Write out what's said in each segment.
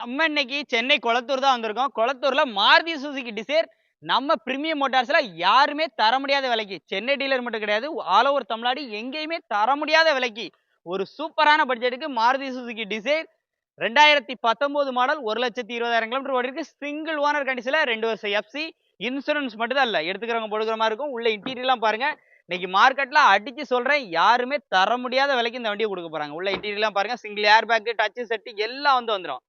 நம்ம இன்னைக்கு சென்னை கொளத்தூர் தான் வந்திருக்கோம். கொளத்தூர்ல மாருதி சுசுகி டிசைர் நம்ம பிரீமியம் மோட்டார்ஸ்ல யாருமே தர முடியாத விலைக்கு, சென்னை டீலர் மட்டும் கிடையாது, ஆல் ஓவர் தமிழ்நாடு எங்கேயுமே தர முடியாத விலைக்கு ஒரு சூப்பரான பட்ஜெட்டுக்கு Maruti Suzuki Dzire 2019 model 1,20,000 kilometre ஓடிருக்கு. சிங்கிள் ஓனர் கண்டிஷன்ல 2 வருஷம் எஃப்சி, இன்சூரன்ஸ் மட்டும் தான் இல்ல, எடுத்துக்கிறவங்க போடுக்கிற மாதிரி இருக்கும். உள்ள இன்டீரியர்லாம் பாருங்க. இன்னைக்கு மார்க்கெட்ல அடிச்சு சொல்றேன், யாருமே தர முடியாத விலைக்கு இந்த வண்டியை கொடுக்க போறாங்க. உள்ள இன்டீரியர்லாம் பாருங்க, single air bag, touch set எல்லாம் வந்துரும்.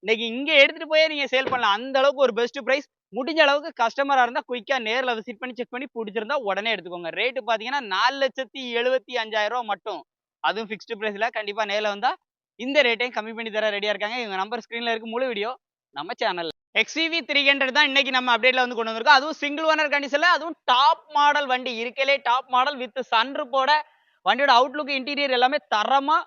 இன்னைக்கு இங்க எடுத்துட்டு போய் நீங்க சேல் பண்ணலாம். அந்த அளவுக்கு ஒரு பெஸ்ட் பிரைஸ். முடிஞ்ச அளவுக்கு கஸ்டமரா இருந்தா குயிக்கா நேர்ல விசிட் பண்ணி செக் பண்ணி பிடிச்சிருந்தா உடனே எடுத்துக்கோங்க. ரேட் பாத்தீங்கன்னா 4,75,000 மட்டும். அதுவும் பிக்ஸ்டு பிரைஸ்ல. கண்டிப்பா நேர்ல வந்தா இந்த ரேட்டையும் கம்மி பண்ணி தர ரெடியா இருக்காங்க. இவங்க நம்பர் ஸ்கிரீன்ல இருக்கு. முழு வீடியோ நம்ம சேனல்ல. XUV 300 தான் இன்னைக்கு நம்ம அப்டேட்ல வந்து கொண்டு வந்திருக்கோம். அதுவும் சிங்கிள் ஓனர் கண்டிஷன்ல, அதுவும் டாப் மாடல் வண்டி. இருக்கலே டாப் மாடல் வித் சன்ரூஃபோட. வண்டியோட அவுட்லுக் இன்டீரியர் எல்லாமே தரமா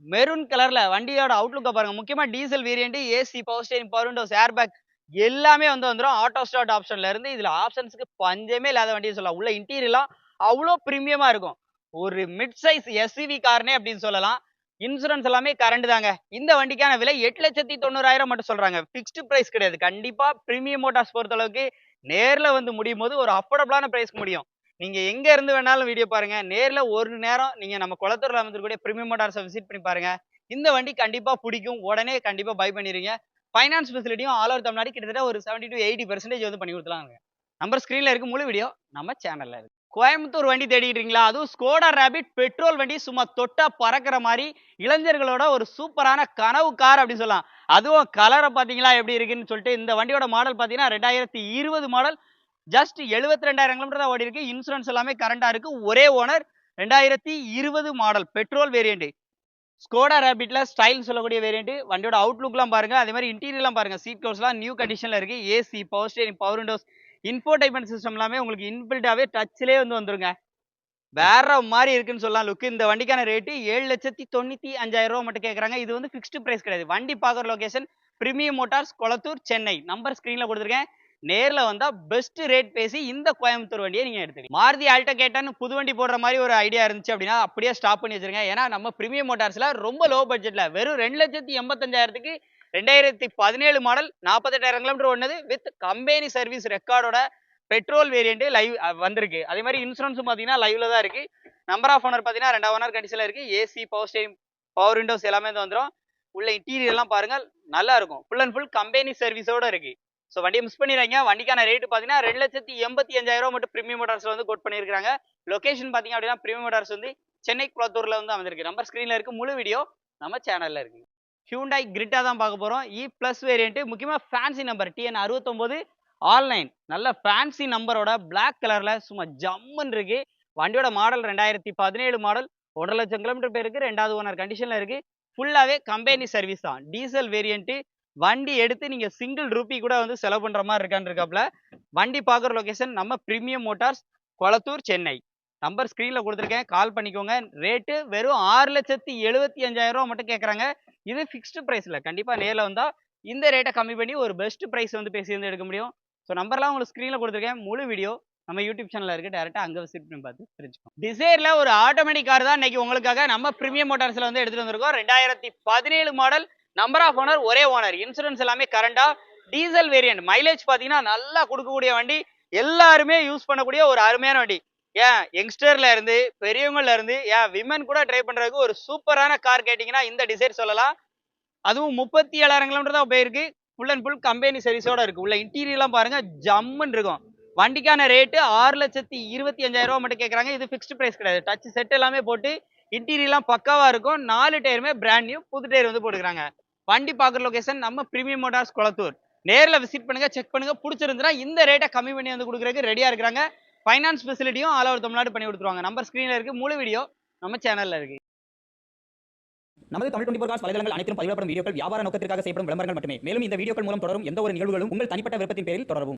மெரூன் கலர்ல வண்டியோட அவுட்லுக்க பாருங்க. முக்கியமா diesel variant, AC, power steering, power Windows, air bag எல்லாமே வந்துரும். ஆட்டோ ஸ்டார்ட் ஆப்ஷன்ல இருந்து இதுல ஆப்ஷன்ஸ்க்கு பஞ்சமே இல்லாத வண்டியை சொல்லலாம். உள்ள இன்டீரியர்லாம் அவ்வளோ பிரீமியமா இருக்கும். ஒரு மிட் சைஸ் எஸ்யூவி கார்னே அப்படின்னு சொல்லலாம். இன்சூரன்ஸ் எல்லாமே கரண்ட் தாங்க. இந்த வண்டிக்கான விலை 8,90,000 மட்டும் சொல்றாங்க. பிக்ஸ்டு பிரைஸ் கிடையாது. கண்டிப்பா பிரீமியம் மோட்டார்ஸ் பொறுத்த அளவுக்கு நேர்ல வந்து முடியும் போது ஒரு அஃபோர்டபுளான பிரைஸ்க்கு முடியும். நீங்க எங்க இருந்து வேணாலும் வீடியோ பாருங்க. நேர்ல ஒரு நேரம் நீங்க நம்ம குளத்தூர்ல அமைந்திருக்கக்கூடிய பிரீமியம் மோட்டார்ஸை விசிட் பண்ணி பாருங்க. இந்த வண்டி கண்டிப்பா பிடிக்கும். உடனே கண்டிப்பா பை பண்ணிடுவீங்க. ஃபைனான்ஸ் ஃபெசிலிட்டியும் ஆல் ஓவர் தமிழ்நாடு கிட்டத்தட்ட ஒரு 70-80% வந்து பண்ணி கொடுத்துலாங்க. நம்பர் ஸ்கிரீன்ல இருக்கு. முழு வீடியோ நம்ம சேனல்ல இருக்கு. கோயம்புத்தூர் வண்டி தேடிட்டு இருக்கீங்களா? அதுவும் ஸ்கோடா ரேபிட் பெட்ரோல் வண்டி, சும்மா தொட்டா பறக்கிற மாதிரி இளைஞர்களோட ஒரு சூப்பரான கனவு கார் அப்படின்னு சொல்லலாம். அதுவும் கலரை பாத்தீங்களா எப்படி இருக்குன்னு சொல்லிட்டு. இந்த வண்டியோட மாடல் பாத்தீங்கன்னா 2020 மாடல். ஜஸ்ட் 72,000 கிலோமீட்டர் தான் ஓடி இருக்கு. இன்சூரன்ஸ் எல்லாமே கரண்டா இருக்கு. ஒரே owner. 2020 model petrol variant. Skoda ரேபிட்ல ஸ்டைல் சொல்லக்கூடிய வேரியன்ட். வண்டியோட அவுட்லுக்லாம் பாருங்க. அதே மாதிரி இன்டீரியர்லாம் பாருங்க. சீட் கவர்ஸ்லாம் நியூ கண்டிஷன்ல இருக்கு. AC, power steering, power windows, infotainment system எல்லாமே உங்களுக்கு இன்பில்டாவே டச்லயே வந்துருங்க. வேற மாதிரி இருக்குன்னு சொல்லலாம் லுக். இந்த வண்டிக்கான ரேட்டு 7,95,000 மட்டும் கேட்கறாங்க. இது வந்து பிக்ஸ்டு பிரைஸ் கிடையாது. வண்டி பார்க்குற location premium Motors, Kolathur, Chennai. Number ஸ்கிரீன்ல கொடுத்துருக்கேன். நேர்ல வந்தா பெஸ்ட் ரேட் பேசி இந்த கோயம்புத்தூர் வண்டியை நீங்க எடுத்துக்கலாம். மாருதி ஆல்டோ கேட்டான்னு புது வண்டி போடுற மாதிரி ஒரு ஐடியா இருந்துச்சு அப்படின்னா அப்படியே ஸ்டாப் பண்ணி வச்சிருங்க. ஏன்னா நம்ம பிரீமியம் மோட்டார்ஸ்ல ரொம்ப லோ பட்ஜெட்ல வெறும் 2,85,000க்கு 2017 மாடல் 48,000 கிலோமீட்டர் ஓடுனது வித் கம்பெனி சர்வீஸ் ரெக்கார்டோட பெட்ரோல் வேரியன்ட் லைவ் வந்திருக்கு. அதே மாதிரி இன்சூரன்ஸும் பாத்தீங்கன்னா லைவ்ல தான் இருக்கு. நம்பர் ஆஃப் ஓனர் பாத்தீங்கன்னா 2 ஓனர் கண்டிஷன்ல இருக்கு. AC, power steering, power Windows எல்லாமே வந்துரும். உள்ள இன்டீரியர் எல்லாம் பாருங்க, நல்லா இருக்கும். ஃபுல் அண்ட் ஃபுல் கம்பெனி சர்வீஸோட இருக்கு. ஸோ வண்டியை மிஸ் பண்ணிடுறாங்க. வண்டிக்கான ரேட் பாத்தீங்கன்னா 2,85,000 மட்டும் பிரீமியம் மோட்டார்ஸ்ல வந்து கோட் பண்ணிருக்காங்க. லொகேஷன் பாத்தீங்க அப்படின்னா பிரீமியம் மோட்டார்ஸ் வந்து சென்னை குளத்தூர்ல வந்து அமைந்திருக்கு. நம்பர் ஸ்கிரீன்ல இருக்கு. முழு வீடியோ நம்ம சேனல்ல இருக்கு. ஹியூண்டாய் கிரிட்டா தான் பார்க்க போறோம். E+ variant. முக்கியமா ஃபேன்சி நம்பர் TN 69 ஆன்லைன். நல்ல ஃபேன்சி நம்பரோட பிளாக் கலர்ல சும்மா ஜம்முன்னு இருக்கு. வண்டியோட மாடல் 2017 மாடல். 1,50,000 கிலோமீட்டர் போயிருக்கு. 2வது ஓனர் கண்டிஷன்ல இருக்கு. ஃபுல்லாவே கம்பெனி சர்வீஸ் தான். Diesel variant. வண்டி எடுத்து நீங்க சிங்கிள் ரூபி கூட வந்து செலவு பண்ற மாதிரி இருக்கான்னு இருக்காப்ல. வண்டி பார்க்குற லொகேஷன் நம்ம premium Motors, Kolathur, Chennai. Number ஸ்கிரீன்ல கொடுத்துருக்கேன். கால் பண்ணிக்கோங்க. ரேட்டு வெறும் 6,75,000 மட்டும் கேட்கறாங்க. இது பிக்ஸ்டு பிரைஸ்ல. கண்டிப்பா நேர்ல வந்தா இந்த ரேட்டை கம்மி பண்ணி ஒரு பெஸ்ட் பிரைஸ் வந்து பேசி வந்து எடுக்க முடியும். ஸோ நம்பர்லாம் உங்களுக்கு ஸ்க்ரீனில் கொடுத்துருக்கேன். முழு வீடியோ நம்ம யூடியூப் சேனலில் இருக்குது. டேரெக்டாக அங்கே விசிட் பண்ணி பார்த்து தெரிஞ்சுக்கோங்க. டிசைரில் ஒரு ஆட்டோமேட்டிக் கார் தான் இன்னைக்கு உங்களுக்காக நம்ம பிரீமியம் மோட்டார்ஸில் வந்து எடுத்துகிட்டு வந்திருக்கோம். 2017 மாடல். நம்பர் ஆஃப் ஓனர் ஒரே ஓனர். இன்சூரன்ஸ் எல்லாமே கரண்டா. Diesel variant. மைலேஜ் பார்த்தீங்கன்னா நல்லா கொடுக்கக்கூடிய வண்டி. எல்லாருமே யூஸ் பண்ணக்கூடிய ஒரு அருமையான வண்டி. ஏன் யங்ஸ்டர்ல இருந்து பெரியவங்கல இருந்து ஏன் விமன் கூட ட்ரை பண்றதுக்கு ஒரு சூப்பரான கார் கேட்டீங்கன்னா இந்த டிசைர் சொல்லலாம். அதுவும் 37,000 கிலோமீட்டர் தான் போயிருக்கு. ஃபுல் அண்ட் ஃபுல் கம்பெனி சர்வீஸோட இருக்கு. உள்ள இன்டீரியர்லாம் பாருங்க, ஜம்முன்னு இருக்கும். வண்டிக்கான ரேட்டு 6,25,000 மட்டும் கேட்கறாங்க. இது பிக்ஸ்டு பிரைஸ் கிடையாது. டச் செட் எல்லாமே போட்டு இன்டீரியர்லாம் பக்காவா இருக்கும். 4 டயருமே பிராண்ட் நியூ, புது டயர் வந்து போட்டுக்கிறாங்க. வண்டி பார்க்குற லொகேஷன் நம்ம பிரீமியம் மோட்டார்ஸ், கொளத்தூர். நேர்ல விசிட் பண்ணுங்க, செக் பண்ணுங்க. பிடிச்சிருந்தா இந்த ரேட்டை கம்மி பண்ணி வந்து கொடுக்குறதுக்கு ரெடியா இருக்கிறாங்க. ஃபைனான்ஸ் ஃபெசிலிட்டியும் ஆல் ஓவர் தமிழ்நாடு பண்ணி கொடுத்துருவாங்க. நம்பர் ஸ்கிரீன்ல இருக்கு. முழு வீடியோ நம்ம சேனல்ல இருக்கு. நமது தமிழ் 24 காஸ் வலைதளங்கள் அனைத்தும் பதிவிடப்படும் வீடியோக்கள் வியாபார நோக்கத்திற்காக செய்யப்படும் விளம்பரங்கள் மட்டுமே. மேலும் இந்த வீடியோக்கள் மூலம் தொடரும் எந்த ஒரு நிகழ்வுகளும் உங்கள் தனிப்பட்ட விருப்பத்தின் பேரில் தொடரவும்.